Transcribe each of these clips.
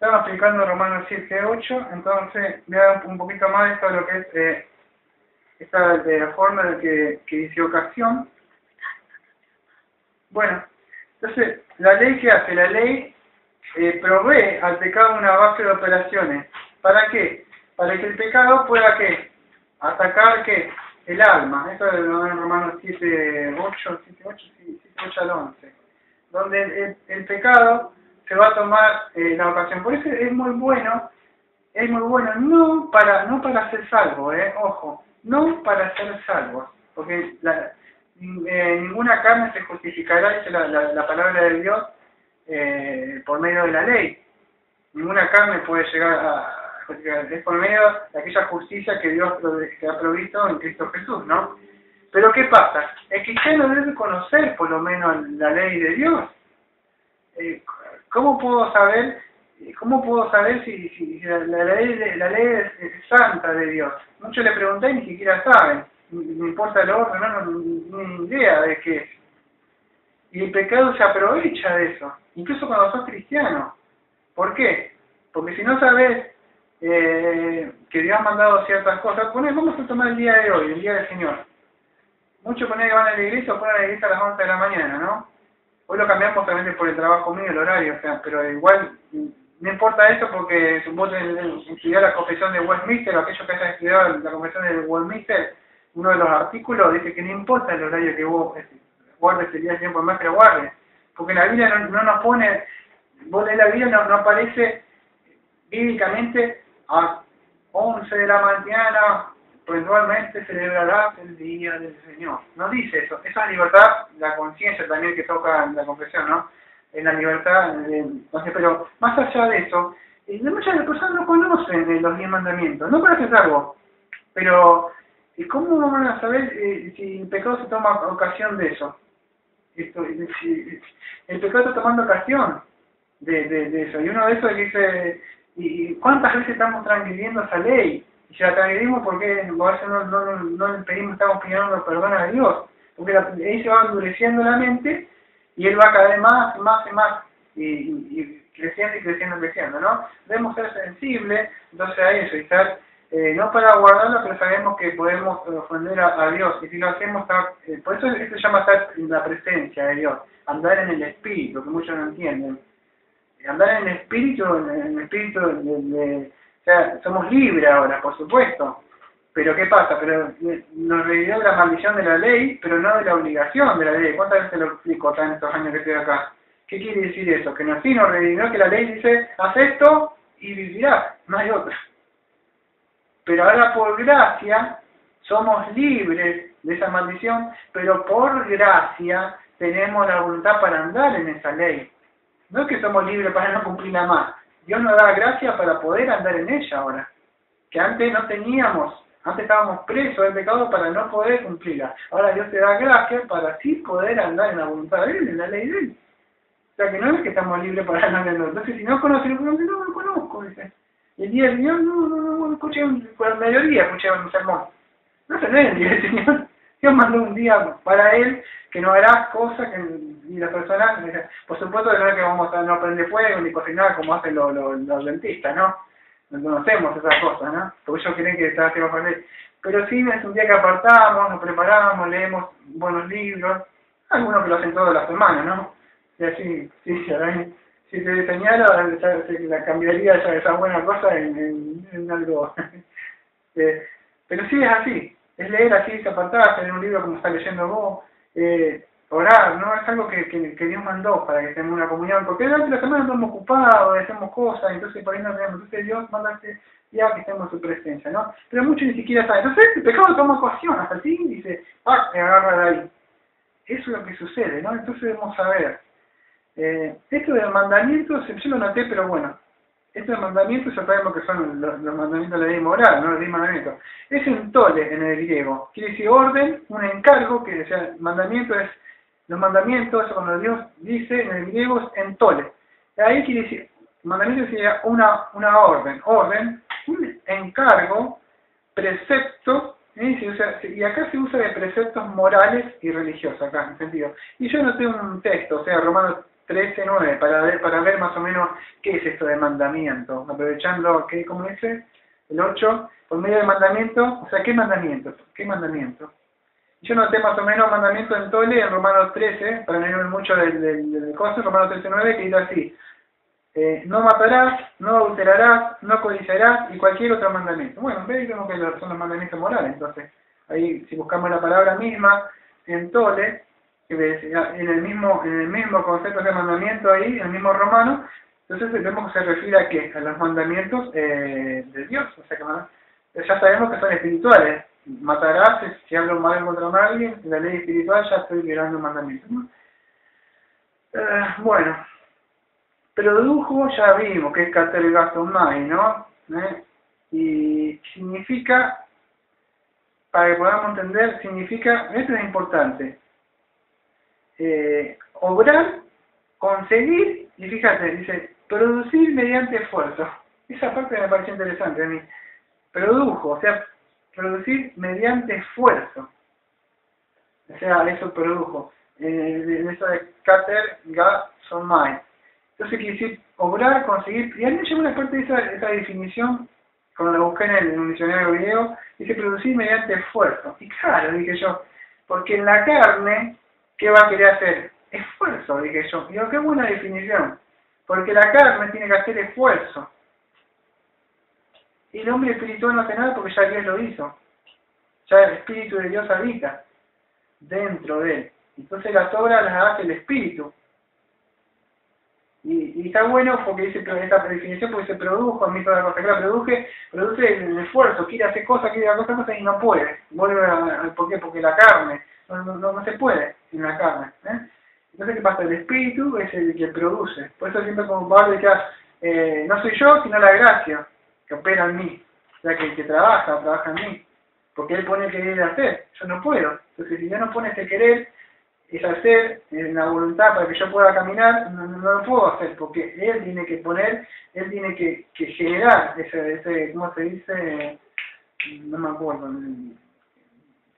Estamos explicando Romanos 7:8, entonces voy a dar un poquito más de esto de lo que es esta de la forma de que dice ocasión. Bueno, entonces, ¿la ley qué hace? La ley provee al pecado una base de operaciones. ¿Para qué? Para que el pecado pueda, ¿qué? Atacar, ¿qué? El alma. Esto es lo de Romanos 7:8 al 11. Donde el pecado se va a tomar la ocasión. Por eso es muy bueno no para ser salvo, ojo, no para ser salvos, porque ninguna carne se justificará, dice la palabra de Dios, por medio de la ley. Ninguna carne puede llegar a justificar, es por medio de aquella justicia que Dios que ha provisto en Cristo Jesús, ¿no? Pero ¿qué pasa? El cristiano debe conocer por lo menos la ley de Dios. ¿Cómo puedo saber si la ley es santa de Dios? Muchos le pregunté y ni siquiera saben. No importa el orden, no ni idea de qué es. Y el pecado se aprovecha de eso, incluso cuando sos cristiano. ¿Por qué? Porque si no sabes que Dios ha mandado ciertas cosas, vamos a tomar el día de hoy, el día del Señor. Muchos ponen que van a la iglesia o ponen a la iglesia a las 11 de la mañana, ¿no? Hoy lo cambiamos solamente por el trabajo mío, el horario, o sea, pero igual no importa eso porque vos estudiar la confesión de Westminster, o aquellos que hayan estudiado la confesión de Westminster, uno de los artículos dice que no importa el horario que vos guardes el día de tiempo más que lo guardes, porque la Biblia no nos pone, vos lees la Biblia no aparece bíblicamente a 11 de la mañana, puntualmente celebrarás el día del Señor. No dice eso. Esa es libertad, la conciencia también que toca en la confesión, ¿no? En la libertad, entonces, pero más allá de eso, muchas personas no conocen los 10 mandamientos, no para hacer algo, pero ¿cómo van a saber si el pecado se toma ocasión de eso? Si el pecado está tomando ocasión de eso, y uno de esos dice, ¿y cuántas veces estamos transgrediendo esa ley? Y si la transgredimos, ¿por qué a veces no le pedimos, estamos pidiendo perdón a Dios? Porque ahí se va endureciendo la mente y él va cada vez más y más y creciendo, ¿no? Debemos ser sensibles, entonces a eso, y estar, no para guardarlo, pero sabemos que podemos ofender a Dios, y si lo hacemos, por eso esto se llama estar en la presencia de Dios, andar en el Espíritu, que muchos no entienden. Andar en el Espíritu, o sea, somos libres ahora, por supuesto. Pero ¿qué pasa? Pero nos redimió la maldición de la ley, pero no de la obligación de la ley. ¿Cuántas veces lo explico acá en estos años que estoy acá? ¿Qué quiere decir eso? Que sí nos redimió, que la ley dice, haz esto y vivirás, no hay otra. Pero ahora por gracia somos libres de esa maldición, pero por gracia tenemos la voluntad para andar en esa ley. No es que somos libres para no cumplirla más. Dios nos da gracia para poder andar en ella ahora. Que antes no teníamos, antes estábamos presos del pecado para no poder cumplirla. Ahora Dios te da gracia para así poder andar en la voluntad de Él, en la ley de Él. O sea que no es que estamos libres para andar en el otro. Entonces si no conoces, no lo conozco, dice. Y el día del Señor, no escuché, por el mediodía escuché un sermón. No es el día del Señor. Dios mandó un día para Él que no hará cosas que ni las personas, por supuesto que no es que vamos a no prender fuego ni cocinar como hacen los dentistas, ¿no? No conocemos esas cosas, ¿no? Porque ellos quieren que está así bajo ley. Pero sí es un día que apartamos, nos preparamos, leemos buenos libros, algunos que lo hacen toda la semana, ¿no? Y así, sí, si te señalo, la cambiaría esa buena cosa en algo. Pero sí es así. Es leer así, apartarse, leer un libro como está leyendo vos, orar, ¿no? Es algo que Dios mandó para que tengamos una comunión, porque durante la semana estamos ocupados, hacemos cosas, entonces por ahí no tenemos, entonces Dios manda ya que estemos en su presencia, ¿no? Pero muchos ni siquiera saben, entonces el pecado toma ocasión, hasta así, dice, me agarra de ahí. Eso es lo que sucede, ¿no? Entonces debemos saber. Esto del mandamiento, yo lo noté, pero bueno, estos mandamientos ya sabemos que son los mandamientos de la ley moral, no los 10 mandamientos. Es un tole en el griego. Quiere decir orden, un encargo, que sea, mandamiento es, los mandamientos, eso cuando Dios dice en el griego es en tole. Ahí quiere decir, mandamiento sería una orden, un encargo, precepto, y acá se usa de preceptos morales y religiosos, acá en sentido. Y yo noté un texto, o sea, Romanos 13:9, para ver más o menos qué es esto de mandamiento. Aprovechando, ¿cómo dice? El 8, por medio del mandamiento, o sea, ¿qué mandamiento? ¿Qué mandamiento? Yo noté más o menos mandamiento en Tole, en Romanos 13, para no irme mucho del costo, Romanos 13:9, que dice así: no matarás, no adulterarás, no codiciarás y cualquier otro mandamiento. Bueno, vemos que son los mandamientos morales. Entonces, ahí si buscamos la palabra misma en Tole, en el mismo concepto de mandamiento ahí, en el mismo romano, entonces vemos que se refiere a qué, a los mandamientos de Dios. O sea que ya sabemos que son espirituales. Matarás, si hablo mal contra alguien, la ley espiritual, ya estoy violando un mandamiento, ¿no? Bueno, produjo, ya vimos que es katergastomai, ¿no? Y significa, para que podamos entender, significa, esto es importante, obrar, conseguir, y fíjate, dice, producir mediante esfuerzo. Esa parte me pareció interesante a mí. Produjo, o sea, producir mediante esfuerzo. O sea, eso produjo. Eso de katergastomai. Entonces quiere decir obrar, conseguir. Y a mí me llegó una parte de esa definición, cuando la busqué en el diccionario griego, dice producir mediante esfuerzo. Y claro, dije yo, porque en la carne, ¿qué va a querer hacer? Esfuerzo, dije yo. Digo, qué buena definición. Porque la carne tiene que hacer esfuerzo. Y el hombre espiritual no hace nada porque ya Dios lo hizo. Ya el Espíritu de Dios habita dentro de él. Entonces las obras las hace el Espíritu. Y está bueno porque dice esta definición, porque se produjo, a mí toda la cosa, claro, produce el esfuerzo, quiere hacer cosas y no puede. Vuelve ¿por qué? Porque la carne, no se puede en la carne. Entonces, ¿qué pasa? El Espíritu es el que produce. Por eso siempre como Pablo decía, no soy yo, sino la gracia que opera en mí. O sea, que trabaja en mí. Porque él pone el querer hacer, yo no puedo. Entonces, si yo no pone ese querer, es hacer en la voluntad para que yo pueda caminar, no lo puedo hacer, porque él tiene que poner, él tiene que generar ese, ¿cómo se dice? No me acuerdo,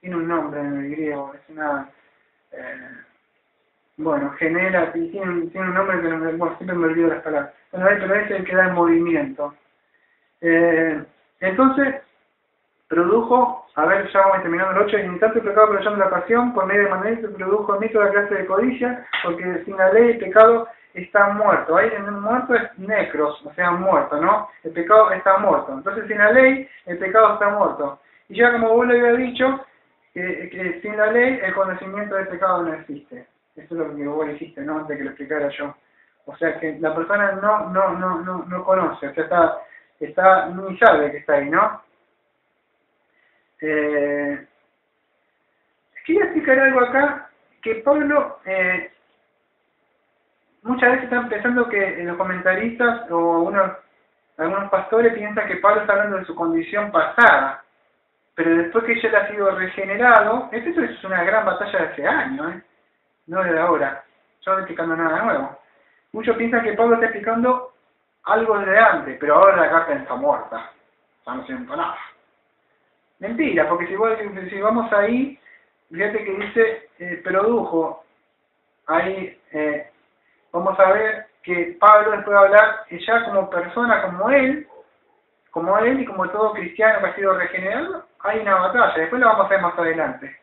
tiene un nombre en el griego, es una, bueno, genera, tiene un nombre que bueno, siempre me olvido las palabras, bueno, pero es el que da el movimiento. Entonces, produjo, a ver, ya vamos terminando el 8, en tanto el pecado aprovechando la pasión, por medio de mandamiento produjo en mí toda clase de codicia, porque sin la ley el pecado está muerto. Ahí en el muerto es necros, o sea, muerto, ¿no? El pecado está muerto. Entonces sin la ley el pecado está muerto. Y ya como vos lo habías dicho, que sin la ley el conocimiento del pecado no existe. Eso es lo que vos dijiste, ¿no? Antes que lo explicara yo. O sea que la persona no conoce, o sea, está ni sabe que está ahí, ¿no? Quería explicar algo acá, que Pablo muchas veces están pensando que los comentaristas o algunos pastores piensan que Pablo está hablando de su condición pasada, pero después que ya él ha sido regenerado, esto es una gran batalla de hace años, no de ahora, yo no estoy explicando nada nuevo. Muchos piensan que Pablo está explicando algo de antes, pero ahora la carta está muerta, ya no siento nada. Mentira, porque si vamos ahí, fíjate que dice, produjo, ahí vamos a ver que Pablo después de hablar ya como persona, como él y como todo cristiano que ha sido regenerado, hay una batalla, después lo vamos a ver más adelante,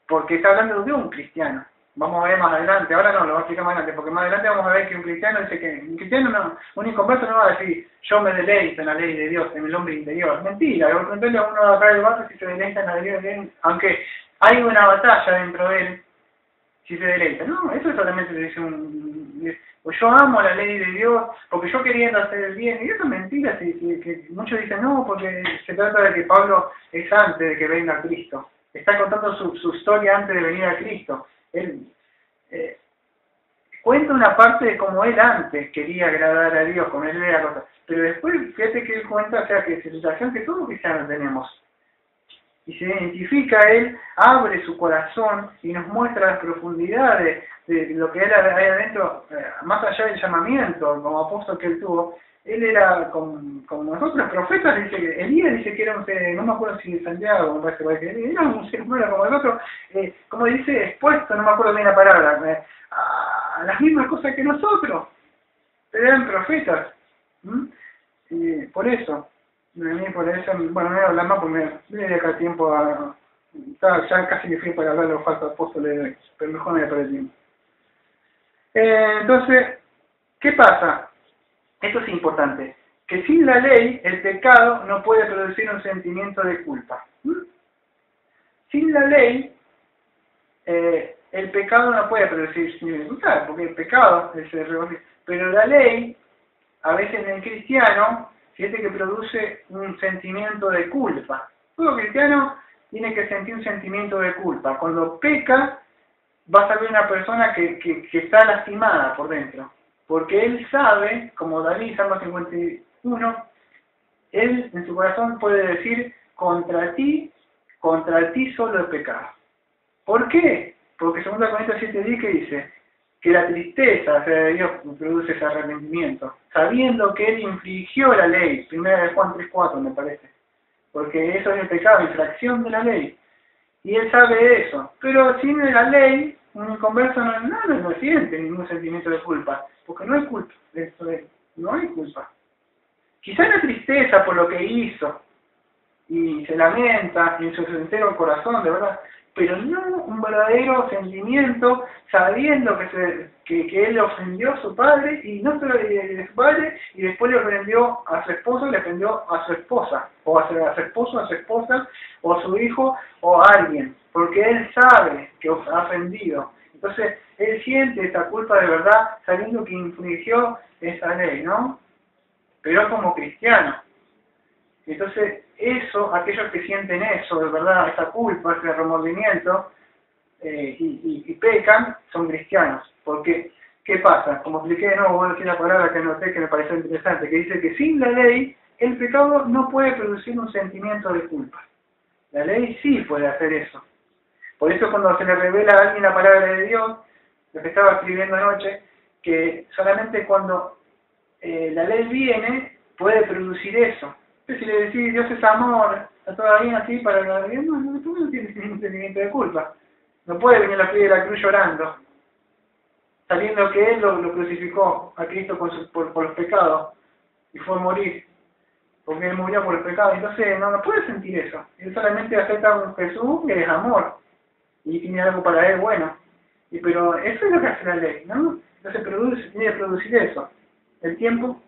porque está hablando de un cristiano. Vamos a ver más adelante, ahora no, lo voy a explicar más adelante, porque más adelante vamos a ver que un cristiano dice que un cristiano no, un inconverso no va a decir, yo me deleito en la ley de Dios, en el hombre interior. Mentira, entonces uno va a caer el barco si se deleita en la ley de Dios, aunque hay una batalla dentro de él, si se deleita. No, eso solamente le dice pues yo amo la ley de Dios, porque yo queriendo hacer el bien, y eso es mentira, que muchos dicen, no, porque se trata de que Pablo es antes de que venga Cristo. Está contando su historia antes de venir a Cristo. Él cuenta una parte de cómo él antes quería agradar a Dios, como él veía cosas, pero después fíjate que él cuenta, o sea, que es la situación que todos los cristianos tenemos, y se identifica, él abre su corazón y nos muestra las profundidades de lo que era ahí adentro, más allá del llamamiento como apóstol que él tuvo. Él era como nosotros, profetas, dice que Elías dice que era un ser, no me acuerdo si de Santiago, me parece que era un ser humano como nosotros, como dice, expuesto, no me acuerdo bien la palabra, a las mismas cosas que nosotros, pero eran profetas. Y por eso, bueno, no voy a hablar más porque me voy a dejar tiempo ya casi me fui para hablar de los falsos apóstoles de hoy, pero mejor no voy a perder tiempo. Entonces, ¿qué pasa? Esto es importante, que sin la ley el pecado no puede producir un sentimiento de culpa. Sin la ley, el pecado no puede producir sentimiento de culpa, porque el pecado es el regocijo. Pero la ley, a veces en el cristiano, fíjate que produce un sentimiento de culpa. Todo cristiano tiene que sentir un sentimiento de culpa. Cuando peca, vas a ver una persona que está lastimada por dentro. Porque él sabe, como David, Salmo 51, él en su corazón puede decir, contra ti solo he pecado. ¿Por qué? Porque 2 Corintios 7:10 que dice que la tristeza hacia de Dios produce ese arrepentimiento, sabiendo que él infringió la ley, 1 Juan 3:4 me parece, porque eso es el pecado, infracción de la ley, y él sabe eso, pero sin la ley, un inconverso no siente ningún sentimiento de culpa, porque no hay culpa, no hay culpa. Quizá la tristeza por lo que hizo, y se lamenta en su entero corazón, de verdad, pero no un verdadero sentimiento sabiendo que él ofendió a su padre, y no solo a su padre, y después le ofendió a su esposo, le ofendió a su esposa, o a su esposo, a su esposa, o a su hijo, o a alguien, porque él sabe que ha ofendido. Entonces, él siente esa culpa de verdad, sabiendo que infringió esa ley, ¿no? Pero como cristiano. Entonces, eso, aquellos que sienten eso, de verdad, esa culpa, ese remordimiento, y pecan, son cristianos. Porque, ¿qué pasa? Como expliqué, no voy a decir la palabra que noté que me pareció interesante, que dice que sin la ley, el pecado no puede producir un sentimiento de culpa. La ley sí puede hacer eso. Por eso cuando se le revela a alguien la palabra de Dios, lo que estaba escribiendo anoche, que solamente cuando la ley viene, puede producir eso. Si le decís Dios es amor, está todo bien así para la vida, no tiene ningún sentimiento de culpa. No puede venir la pie de la cruz llorando, sabiendo que Él lo crucificó a Cristo por los pecados y fue a morir, porque Él murió por los pecados. Entonces no puede sentir eso. Él solamente acepta a un Jesús que es amor y tiene algo para Él bueno. Pero eso es lo que hace la ley, ¿no? Entonces tiene que producir eso. El tiempo.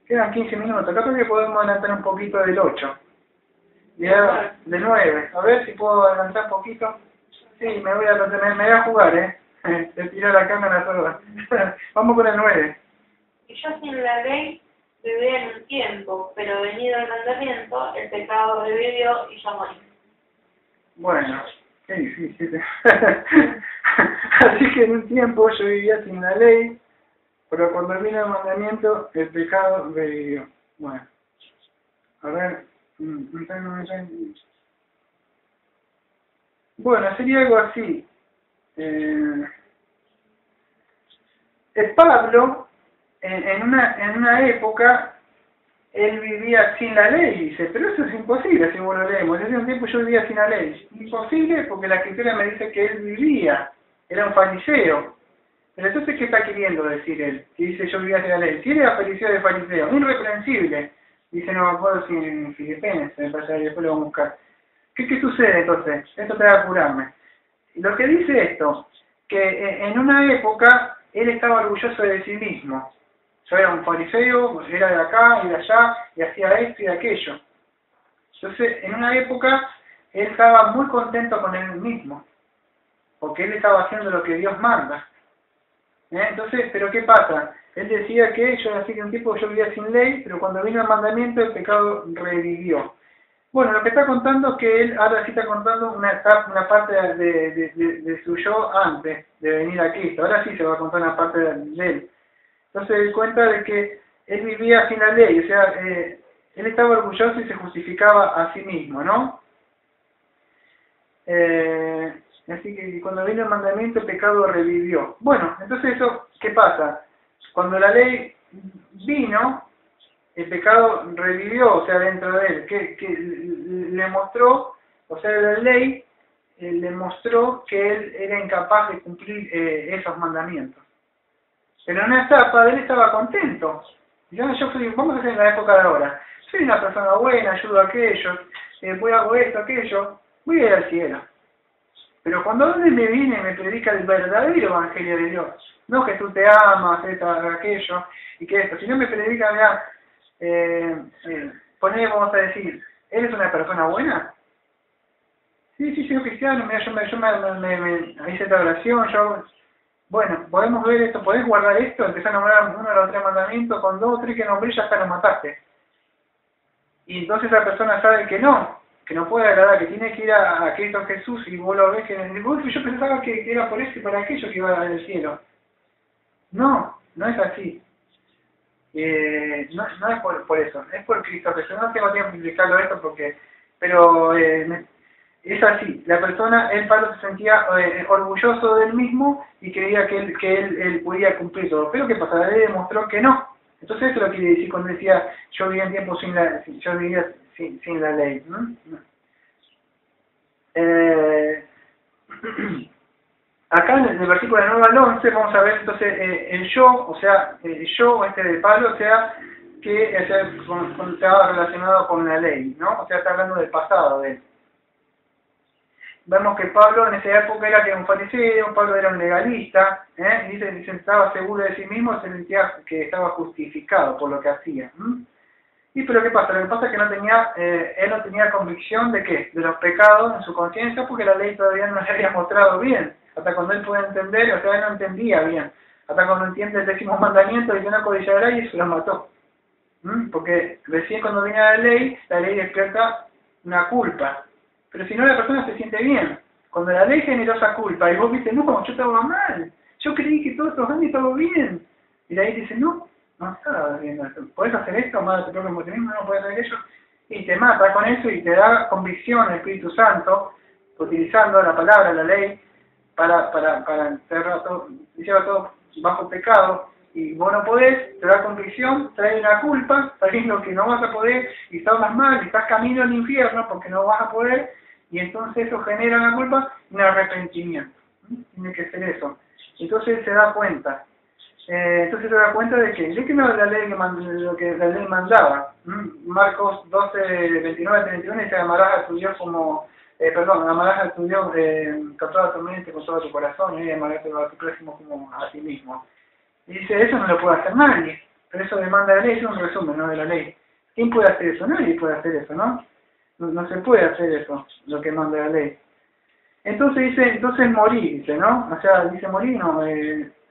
Quedan 15 minutos. Acá creo que podemos adelantar un poquito del 8. Ya, del 9. A ver si puedo adelantar un poquito. Sí, me voy a jugar, de tirar la cámara toda. Vamos con el 9. Y yo sin la ley vivía en un tiempo, pero venido el mandamiento, el pecado revivió y yo morí. Bueno, qué difícil. Así que en un tiempo yo vivía sin la ley, pero cuando vino el mandamiento, el pecado revivió. Bueno, a ver, bueno, sería algo así. Pablo, en una época, él vivía sin la ley, dice, pero eso es imposible si vos lo leemos. Hace un tiempo yo vivía sin la ley. Imposible porque la escritura me dice que él vivía, era un fariseo. Pero entonces, ¿qué está queriendo decir él? Que dice, yo vivía sin la ley. Si él era fariseo, irreprensible. Dice, no me acuerdo si en Filipenses, me parece, después lo voy a buscar. ¿Qué sucede entonces? Esto te va a apurarme. Lo que dice esto, que en una época él estaba orgulloso de sí mismo. Yo era un fariseo, era de acá y de allá, y hacía esto y aquello. Entonces, en una época, él estaba muy contento con él mismo, porque él estaba haciendo lo que Dios manda. Entonces, ¿pero qué pasa? Él decía que yo nací de un tiempo que yo vivía sin ley, pero cuando vino el mandamiento el pecado revivió. Bueno, lo que está contando es que él ahora sí está contando una parte de su yo antes de venir a Cristo. Ahora sí se va a contar una parte de él. Entonces él cuenta de que él vivía sin la ley, o sea, él estaba orgulloso y se justificaba a sí mismo, ¿no? Así que cuando vino el mandamiento el pecado revivió. Bueno, entonces eso, ¿qué pasa? Cuando la ley vino, el pecado revivió, o sea, dentro de él, que le mostró, o sea, la ley le mostró que él era incapaz de cumplir esos mandamientos. Pero en una etapa él estaba contento. Yo fui, vamos a hacer en la época de ahora, soy una persona buena, ayudo a aquellos, voy a hacer esto, aquello, voy a ir al cielo. Pero cuando él me viene y me predica el verdadero evangelio de Dios, no que tú te amas, esto, aquello, y que esto, si no me predica, poner, vamos a decir, ¿eres una persona buena? Sí, soy cristiano, mira, yo hice esta oración, bueno, podemos ver esto, podés guardar esto, empezar a nombrar uno de los 3 mandamientos, con 2 o 3 que nombré ya hasta lo mataste. Y entonces la persona sabe que no puede agradar, que tiene que ir a Cristo Jesús, y vos lo ves que yo pensaba que era por eso y para aquello que iba al cielo. No es así. No es por eso, es por Cristo Jesús. No tengo tiempo de explicarlo esto pero es así. La persona, Pablo se sentía orgulloso de él mismo y creía que él podía cumplir todo. Pero ¿qué pasa? La ley demostró que no. Entonces eso lo quiere decir cuando decía yo vivía en tiempo yo vivía sin la ley. Acá en el versículo de 9 al 11 vamos a ver entonces el yo, o sea, el yo de Pablo, o sea, que estaba relacionado con la ley, ¿no? O sea, está hablando del pasado de él. Vemos que Pablo en esa época era un fariseo, Pablo era un legalista, y dice estaba seguro de sí mismo, se sentía que estaba justificado por lo que hacía. Y pero ¿qué pasa? Lo que pasa es que él no tenía convicción de qué, de los pecados en su conciencia, porque la ley todavía no le había mostrado bien. Hasta cuando él puede entender, o sea, él no entendía bien. Hasta cuando entiende el 10º mandamiento de que no codiciará y eso lo mató. Porque recién cuando viene la ley despierta una culpa. Pero si no, la persona se siente bien. Cuando la ley generó esa culpa y vos viste, no, yo estaba mal. Yo creí que todos estos años estaba bien. Y la ley dice, no estaba bien. ¿Podés hacer esto? Amar a tu propio mismo, no podés hacer aquello. Y te mata con eso y te da convicción el Espíritu Santo, utilizando la palabra, la ley, para encerrar todo, lleva todo bajo pecado. Y vos no podés, te da convicción, trae una culpa, sabiendo que no vas a poder, y estás mal, y estás camino al infierno porque no vas a poder, y entonces eso genera una culpa y un arrepentimiento. Tiene que ser eso. Entonces se da cuenta. De que no es la ley lo que la ley mandaba. Marcos 12, 29, 31, dice, amarás a tu Dios amarás a tu Dios con toda tu mente, con todo tu corazón, y amarás a tu prójimo como a ti mismo. Y dice, eso no lo puede hacer nadie, pero eso demanda la ley, es un resumen, ¿no?, de la ley. ¿Quién puede hacer eso? Nadie puede hacer eso, ¿no? No se puede hacer eso, lo que manda la ley. Entonces morir, dice, ¿no? O sea, dice morir, no,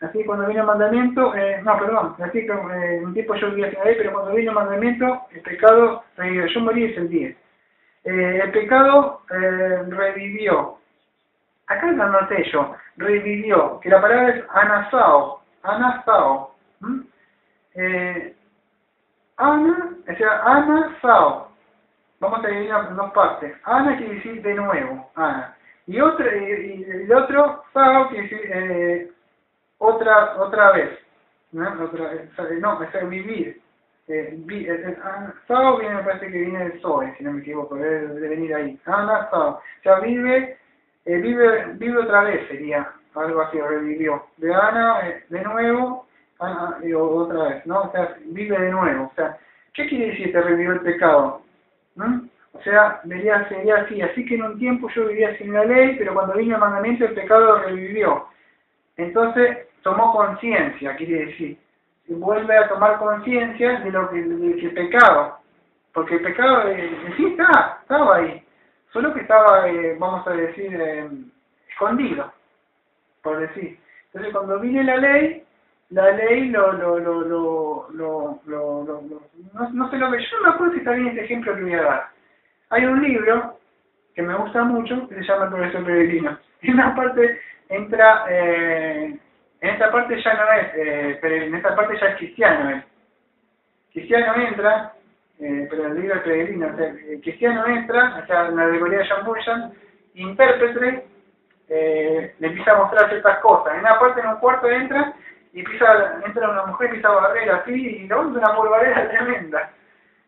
así cuando viene el mandamiento, así que un tiempo yo vivía sin la ley, pero cuando viene el mandamiento, el pecado revivió. Yo morí, es el 10. El pecado revivió. Acá lo anoté yo, revivió, que la palabra es anasao. Anasao. Anasao. Vamos a dividir en 2 partes. Ana quiere decir de nuevo, Ana. Y el otro, sao, quiere decir otra vez. ¿No? Es vivir. Sao me parece que viene del Zoe, si no me equivoco, debe venir ahí. Ana, sao. O sea, vive otra vez, sería algo así, revivió. De Ana, de nuevo, y otra vez, ¿no? O sea, vive de nuevo. O sea, ¿qué quiere decir que revivió el pecado? O sea, sería así que en un tiempo yo vivía sin la ley, pero cuando vino el mandamiento el pecado revivió. Entonces tomó conciencia, quiere decir, y vuelve a tomar conciencia de lo que el pecado, porque el pecado en sí estaba ahí, solo que estaba, vamos a decir, escondido, por decir. Entonces cuando viene la ley no se lo ve. Yo no me acuerdo si está bien este ejemplo que voy a dar. Hay un libro que me gusta mucho que se llama El Profesor Peregrino. En una parte entra, en esta parte ya no es, en esta parte ya es cristiano. Cristiano entra, pero el libro es Peregrino. O sea, el cristiano entra, o sea, en la alegoría de John Bunyan, intérprete, le empieza a mostrar ciertas cosas. En una parte, en un cuarto entra una mujer que empieza a barrer así, y luego es una polvareda tremenda.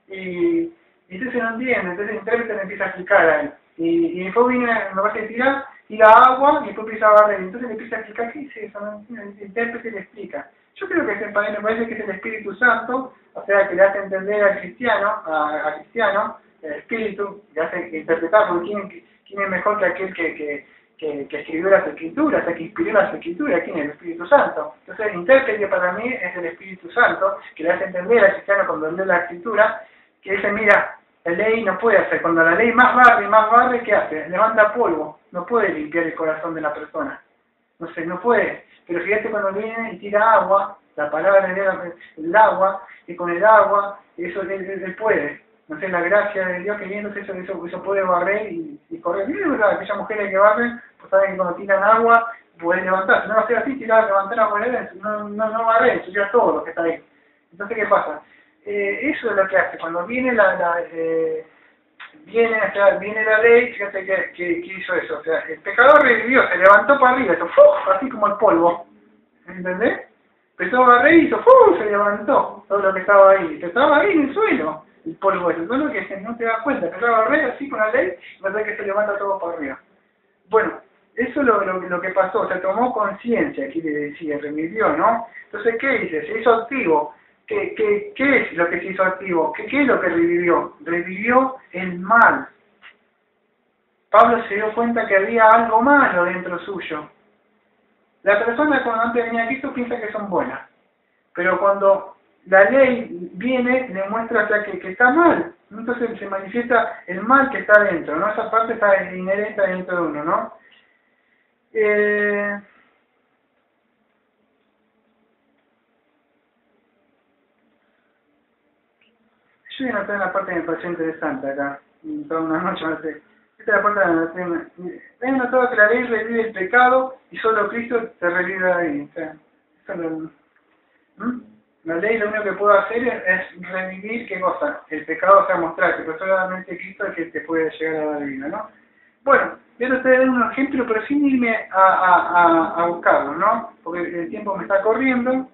Y entonces no entiende, entonces el intérprete le empieza a explicar a él. Y después viene, me parece que tira agua y después empieza a barrer. Entonces le empieza a explicar qué es eso, ¿no? El intérprete le explica. Yo creo que me parece que es el Espíritu Santo, o sea, que le hace entender al cristiano, a cristiano, el Espíritu, le hace interpretar, porque ¿quién es mejor que aquel que escribió las Escrituras, que inspiró las Escrituras? ¿Quién es? El Espíritu Santo. Entonces el intérprete para mí es el Espíritu Santo, que le hace entender al cristiano cuando lee la Escritura, que dice, mira, la ley no puede hacer, cuando la ley más barre, ¿qué hace? Levanta polvo, no puede limpiar el corazón de la persona, no sé, no puede, pero fíjate cuando viene y tira agua, la palabra el agua, y con el agua, eso él puede, no sé, la gracia de Dios que viene, eso puede barrer y correr. Y es verdad, aquellas mujeres que barren, pues saben que cuando tiran agua, pueden levantarse, no va a ser así, levantar agua, no barrer, ensuciar todo lo que está ahí. Entonces, ¿qué pasa? Eso es lo que hace, cuando viene viene la ley, fíjate que hizo eso, o sea, el pecador revivió, se levantó para arriba, hizo, así como el polvo, ¿entendés? Empezó a barrer y hizo, se levantó todo lo que estaba ahí, estaba ahí en el suelo, el polvo ese, solo que no te das cuenta, empezó a barrer así con la ley, y verdad que se levanta todo para arriba. Bueno, eso es lo que pasó, o sea, tomó conciencia, aquí le decía, revivió, ¿no? Entonces, ¿qué dice? Se hizo activo. ¿Qué es lo que se hizo activo? ¿Qué es lo que revivió? Revivió el mal. Pablo se dio cuenta que había algo malo dentro suyo. La persona cuando antes venía a Cristo piensa que son buenas, pero cuando la ley viene, le muestra que está mal. Entonces se manifiesta el mal que está dentro, ¿no? Esa parte está inherente dentro de uno, ¿no? Yo voy a notar una parte que me pareció interesante acá, toda una noche, no sé. Esta es la parte de la he notado que la ley revive el pecado y solo Cristo te revive ahí. O sea, eso la ley lo único que puede hacer es revivir, ¿qué cosa? El pecado, o sea, mostrarte, pero solamente Cristo es el que te puede llegar a dar vida, ¿no? Bueno, yo te voy a dar un ejemplo, pero sin irme a buscarlo, ¿no? Porque el tiempo me está corriendo.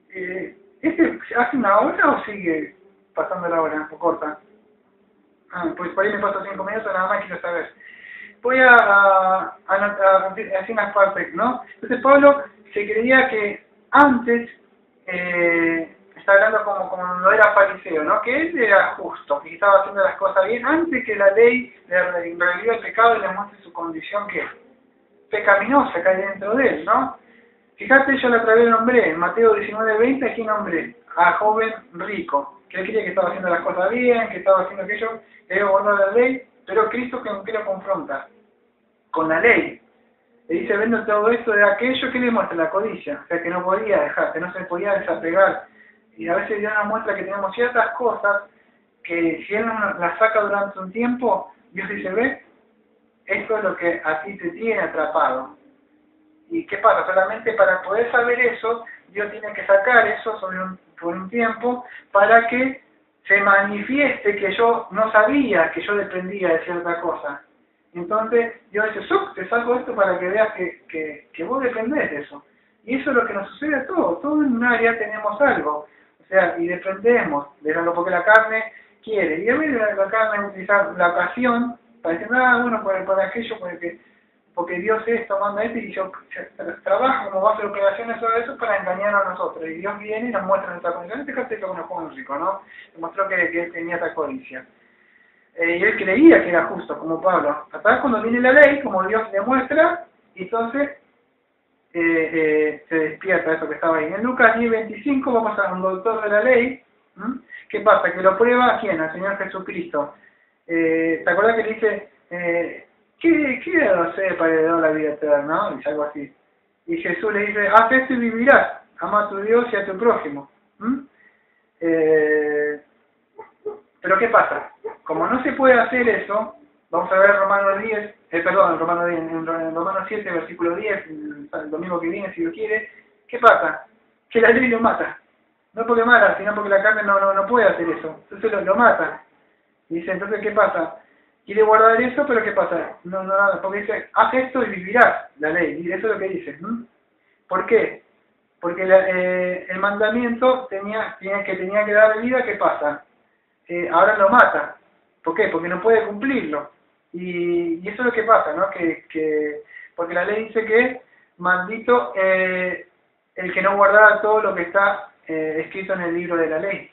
¿Este hace una hora o sigue pasando la hora o corta? Pues por ahí me paso 5 minutos, nada más quiero saber. Voy a hacer unas partes, ¿no? Entonces Pablo se creía que antes, está hablando como no era fariseo, ¿no? Que él era justo, que estaba haciendo las cosas bien, antes que la ley le revivió el pecado y le muestre su condición que pecaminosa que hay dentro de él, ¿no? Fíjate, yo la otra vez nombré, en Mateo 19:20, ¿a quién nombré? A joven rico, que él creía que estaba haciendo las cosas bien, que estaba haciendo aquello, que había guardado la ley, pero Cristo que lo confronta con la ley. Le dice, vendo todo esto de aquello, que le muestra la codicia, o sea, que no podía dejar, que no se podía desapegar. Y a veces Dios nos muestra que tenemos ciertas cosas que si Él nos las saca durante un tiempo, Dios dice, ve, esto es lo que a ti te tiene atrapado. ¿Y qué pasa? Solamente para poder saber eso, Dios tiene que sacar eso por un tiempo para que se manifieste que yo no sabía que yo dependía de cierta cosa. Entonces Dios dice, te saco esto para que veas que vos dependés de eso. Y eso es lo que nos sucede a todos. Todos en un área tenemos algo. O sea, y dependemos de algo porque la carne quiere. Y a veces la carne utiliza la ocasión para decir, bueno, por aquello, porque Dios esto, manda esto, y yo trabajo como va a hacer operaciones sobre eso para engañar a nosotros. Y Dios viene y nos muestra nuestra condición. En este caso es como un joven rico, ¿no? Demostró que él tenía esa codicia. Y él creía que era justo, como Pablo. Hasta cuando viene la ley, como Dios le muestra, y entonces se despierta eso que estaba ahí. En Lucas 10:25 vamos a un doctor de la ley. ¿Qué pasa? Que lo prueba ¿a quién? Al Señor Jesucristo. ¿Te acuerdas que le dice, ¿qué debo hacer para heredar la vida eterna? ¿No? Dice algo así. Y Jesús le dice, haz esto y vivirás. Ama a tu Dios y a tu prójimo. Pero ¿qué pasa? Como no se puede hacer eso, vamos a ver Romanos 7, versículo 10, el domingo que viene, si lo quiere. ¿Qué pasa? Que la ley lo mata. No porque mala, sino porque la carne no puede hacer eso. Entonces lo mata. Y dice, entonces, ¿qué pasa? Quiere guardar eso, pero ¿qué pasa? No, porque dice, haz esto y vivirás, la ley. Y eso es lo que dice. ¿Por qué? Porque el mandamiento tenía que dar vida, ¿qué pasa? Ahora lo mata. ¿Por qué? Porque no puede cumplirlo. Y eso es lo que pasa, ¿no? Porque la ley dice que maldito el que no guardara todo lo que está escrito en el libro de la ley.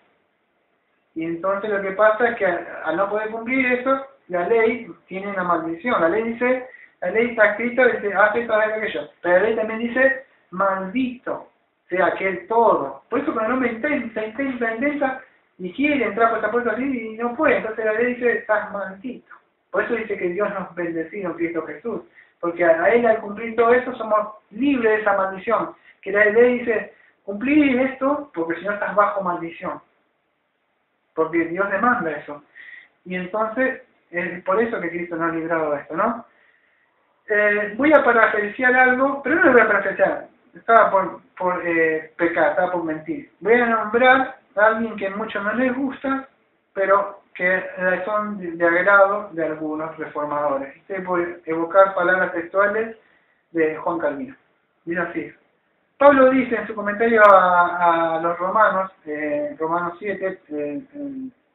Y entonces lo que pasa es que al no poder cumplir eso, la ley tiene una maldición. La ley dice, la ley está escrita, dice, hace esto, hace aquello. Pero la ley también dice, maldito sea aquel todo. Por eso cuando el hombre intenta, y quiere entrar por esa puerta así y no puede. Entonces la ley dice, estás maldito. Por eso dice que Dios nos bendeció en Cristo Jesús. Porque a Él al cumplir todo eso somos libres de esa maldición. Que la ley dice, cumplir esto porque si no estás bajo maldición. Porque Dios demanda eso. Y entonces, es por eso que Cristo nos ha librado de esto, ¿no? Voy a parafrasear algo, pero no lo voy a parafrasear. Estaba por pecar, estaba por mentir. Voy a nombrar a alguien que mucho no les gusta, pero que son de agrado de algunos reformadores. Estoy por evocar palabras textuales de Juan Calvino. Dice así. Pablo dice en su comentario a los Romanos, Romanos 7,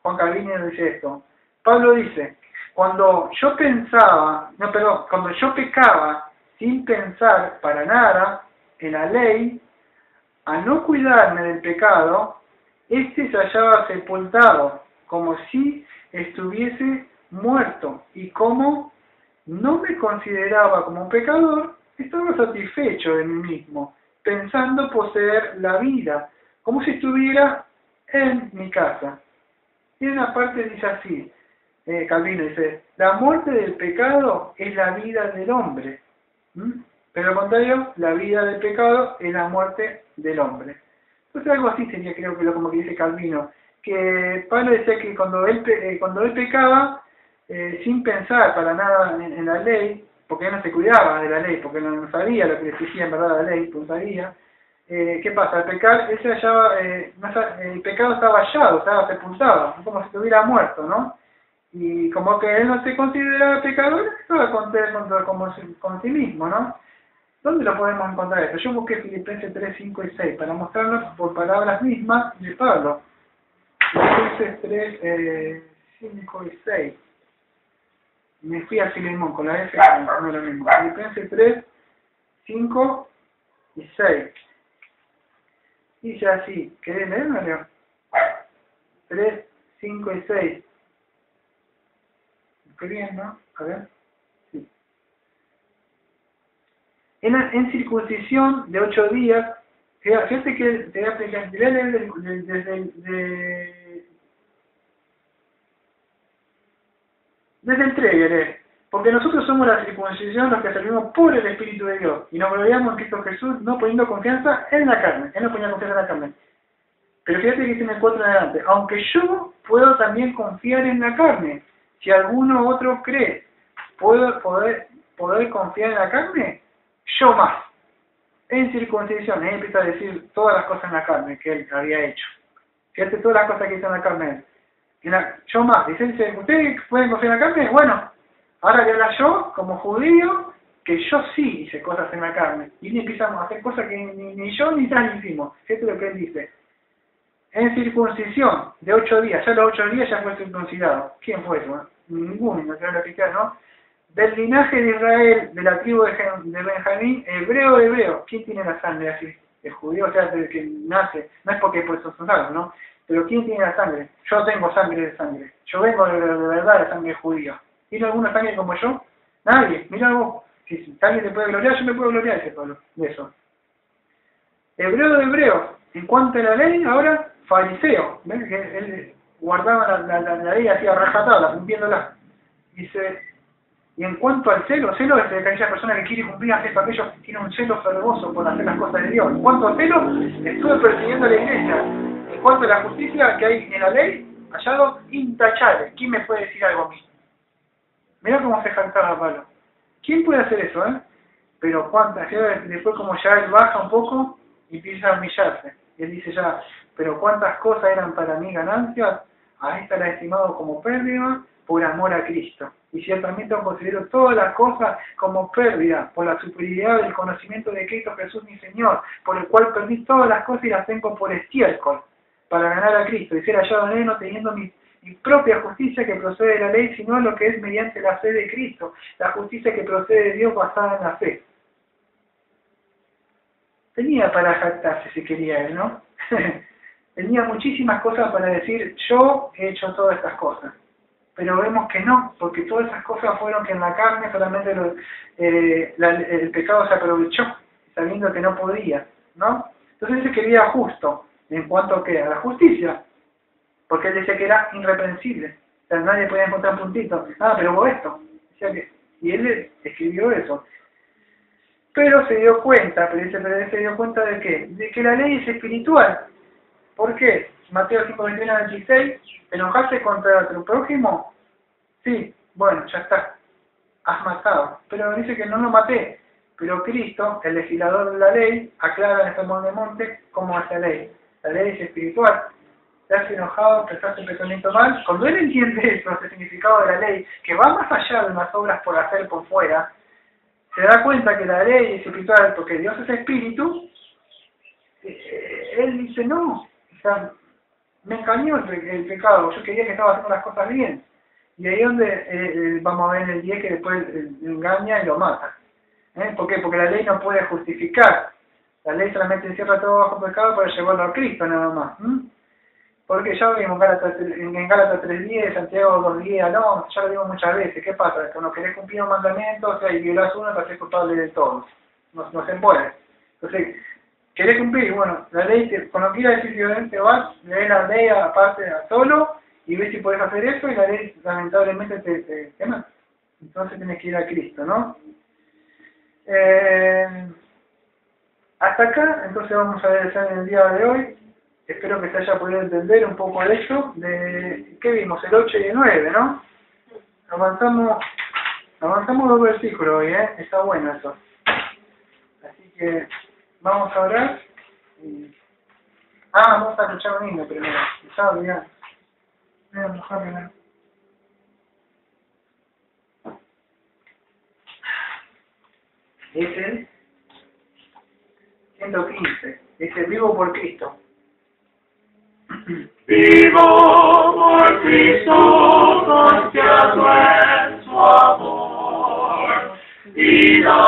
Juan Calvino dice esto. Pablo dice, cuando yo pecaba sin pensar para nada en la ley, a no cuidarme del pecado, se hallaba sepultado, como si estuviese muerto, y como no me consideraba como un pecador, estaba satisfecho de mí mismo, pensando poseer la vida, como si estuviera en mi casa. Y en una parte dice así, Calvino dice, la muerte del pecado es la vida del hombre, pero al contrario, la vida del pecado es la muerte del hombre. Entonces algo así sería, creo que como que dice Calvino, que Pablo decía que cuando él pecaba, sin pensar para nada en la ley, porque él no se cuidaba de la ley, porque no sabía lo que le decía en verdad la ley, pues sabía, ¿qué pasa? Al pecar, él se hallaba, el pecado estaba hallado, estaba sepultado, como si estuviera muerto, ¿no? Y como que él no se consideraba pecador, estaba con sí mismo, ¿no? ¿Dónde lo podemos encontrar esto? Yo busqué Filipenses 3, 5 y 6 para mostrarnos por palabras mismas de Pablo. Filipenses 3, 5 y 6. Me fui a Filemón con la F, no es lo mismo. Filipenses 3, 5 y 6. Dice así, ¿querés leerlo? 3, 5 y 6. Estoy bien, ¿no? A ver. Sí. En circuncisión de 8 días, fíjate que te voy a explicar, te voy a leer desde el 3, porque nosotros somos la circuncisión los que servimos por el Espíritu de Dios, y nos gloriamos en Cristo Jesús, no poniendo confianza en la carne. Él no ponía confianza en la carne. Pero fíjate que dice en el 4 en adelante, aunque yo puedo también confiar en la carne, si alguno otro cree, ¿puedo poder confiar en la carne? Yo más. En circuncisión, él empieza a decir todas las cosas en la carne que él había hecho. Fíjate todas las cosas que hizo en la carne él. Yo más. Dice, ¿ustedes pueden confiar en la carne? Bueno, ahora voy a hablar yo, como judío, que yo sí hice cosas en la carne. Y empezamos a hacer cosas que ni yo ni tal hicimos. Esto es lo que él dice. En circuncisión de 8 días, ya los 8 días ya fue circuncidado. ¿Quién fue eso? Ninguno, no quiero explicar, ¿no? Del linaje de Israel, de la tribu de Benjamín, hebreo de hebreo. ¿Quién tiene la sangre así? El judío, o sea, desde que nace. No es porque pues son salvos, ¿no? Pero ¿quién tiene la sangre? Yo tengo sangre de sangre. Yo vengo de verdad de la sangre judía. ¿Tiene alguna sangre como yo? Nadie. Mira vos. Si alguien te puede gloriar, yo me puedo gloriar, dice Pablo, de eso. Hebreo de hebreo. En cuanto a la ley, ahora fariseo. ¿Ven? Que él guardaba la ley así a rajatabla, cumpliéndola. Dice, y en cuanto al celo es aquella persona que quiere cumplir esto, aquello, tiene un celo fervoroso por hacer las cosas de Dios. En cuanto al celo, estuve persiguiendo a la iglesia. En cuanto a la justicia que hay en la ley, hallado intachable. ¿Quién me puede decir algo a mí? Mirá cómo se jactaba Pablo. ¿Quién puede hacer eso, Pero cuántas, después como ya él baja un poco y empieza a humillarse. Y él dice ya, pero cuántas cosas eran para mí ganancias, a esta la he estimado como pérdida por amor a Cristo. Y ciertamente considero todas las cosas como pérdida por la superioridad del conocimiento de Cristo Jesús mi Señor, por el cual perdí todas las cosas y las tengo por estiércol, para ganar a Cristo y ser hallado en él, no teniendo mis mi propia justicia que procede de la ley, sino lo que es mediante la fe de Cristo, la justicia que procede de Dios basada en la fe. Tenía para jactarse si quería él, ¿no? Tenía muchísimas cosas para decir, yo he hecho todas estas cosas. Pero vemos que no, porque todas esas cosas fueron que en la carne solamente el pecado se aprovechó, sabiendo que no podía, ¿no? Entonces él se quería justo, en cuanto a ¿qué? A la justicia, porque él decía que era irreprensible, o sea, nadie podía encontrar un puntito, pero hubo esto, decía que, y él escribió eso. Pero se dio cuenta, pero él se dio cuenta de qué, de que la ley es espiritual. ¿Por qué? Mateo 5:21-26, ¿enojarse contra tu prójimo? Sí, bueno, ya está, has matado. Pero dice que no lo maté. Pero Cristo, el legislador de la ley, aclara en el Sermón del Monte cómo es la ley. La ley es espiritual. Te has enojado, prestaste un pensamiento mal. Cuando él entiende eso, el significado de la ley, que va más allá de unas obras por hacer por fuera, se da cuenta que la ley es espiritual porque Dios es espíritu. Él dice, no, o sea, me engañó el pecado, yo quería que estaba haciendo las cosas bien. Y ahí es donde vamos a ver en el 10 que después engaña y lo mata. ¿Por qué? Porque la ley no puede justificar. La ley solamente encierra todo bajo pecado para llevarlo a Cristo nada más. Porque ya lo vimos en Gálatas 3:10, Santiago 2:10, no, ya lo vimos muchas veces. ¿Qué pasa? Cuando querés cumplir un mandamiento, o sea, y violás uno, te haces culpable de todos. No se puede. Entonces, ¿querés cumplir? Bueno, la ley, cuando quieras decir violente, vas, lees la ley aparte solo, y ves si podés hacer eso, y la ley lamentablemente te mata. Entonces tienes que ir a Cristo, ¿no? Hasta acá, entonces vamos a ver en el día de hoy. Espero que se haya podido entender un poco de esto, de ¿qué vimos? El 8 y el 9, ¿no? Avanzamos 2 versículos hoy, está bueno eso. Así que vamos a orar. Vamos a escuchar un himno primero. Ya olvidé. Voy a mojarme. Es el 115. Dice, vivo por Cristo. Vivo por Cristo, confiado en su amor, vida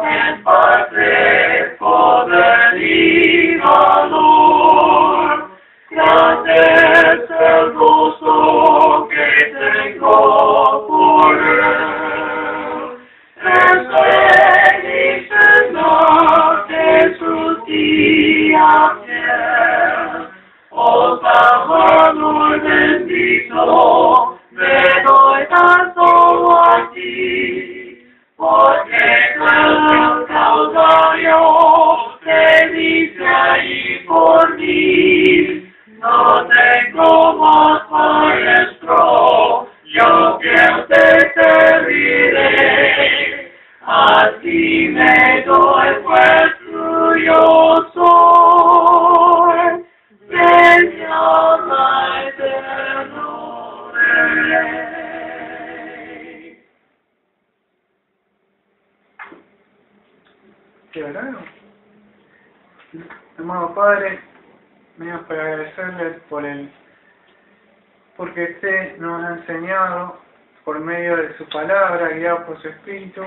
en parte, poder y valor. Grande es el gozo que tengo por él. Es mi Señor Jesús día fiel. Oh Salvador bendito, me doy tan solo a ti, porque el Calvario te dice ahí por mí. No tengo más maestro, yo que te serviré, así me doy pues tuyo soy. Señor, la eterno Rey. ¿Qué verdad? Amado Padre, venimos para agradecerle porque usted nos ha enseñado por medio de su palabra, guiado por su Espíritu,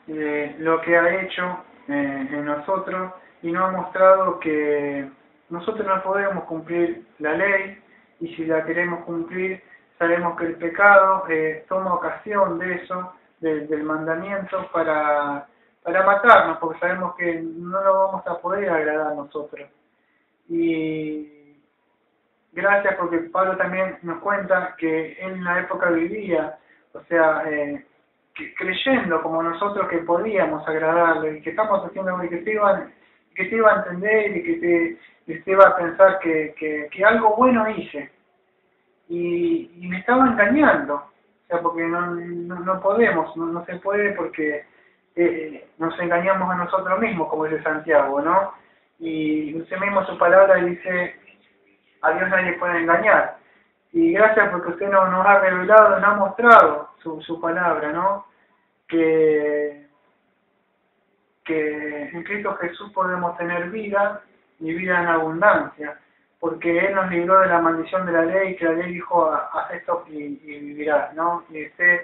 lo que ha hecho en nosotros y nos ha mostrado que nosotros no podemos cumplir la ley, y si la queremos cumplir, sabemos que el pecado toma ocasión de eso, del mandamiento, para matarnos, porque sabemos que no lo vamos a poder agradar a nosotros. Y gracias porque Pablo también nos cuenta que él en la época vivía, o sea, creyendo como nosotros que podíamos agradarle, y que estamos haciendo algo que te iba a entender y que te iba a pensar que algo bueno hice. Y me estaba engañando, o sea, porque no podemos, no se puede porque nos engañamos a nosotros mismos, como dice Santiago, ¿no? Y usted mismo su palabra dice, a Dios nadie puede engañar. Y gracias porque usted nos ha revelado, nos ha mostrado su palabra, ¿no? Que en Cristo Jesús podemos tener vida y vida en abundancia. porque Él nos libró de la maldición de la ley, que la ley dijo, haz esto y vivirás, ¿no? Y usted,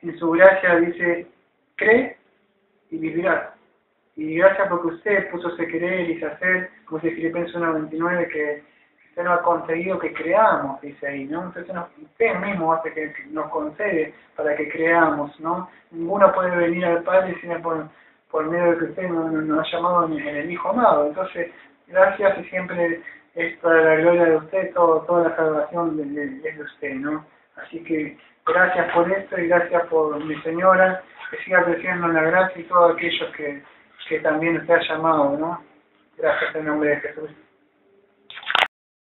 en su gracia, dice, cree y vivirás. Y gracias porque usted puso ese querer y ese hacer, como dice Filipenses 1:29, que usted nos ha conseguido que creamos, dice ahí, ¿no? Entonces usted mismo hace que nos concede para que creamos, ¿no? Ninguno puede venir al Padre sino por medio de que usted nos ha llamado en el Hijo amado. Entonces, gracias y siempre es para la gloria de usted, toda la salvación es de usted, ¿no? Así que gracias por esto y gracias por mi señora, que siga creciendo en la gracia y todos aquellos que también usted ha llamado, ¿no? Gracias en nombre de Jesús.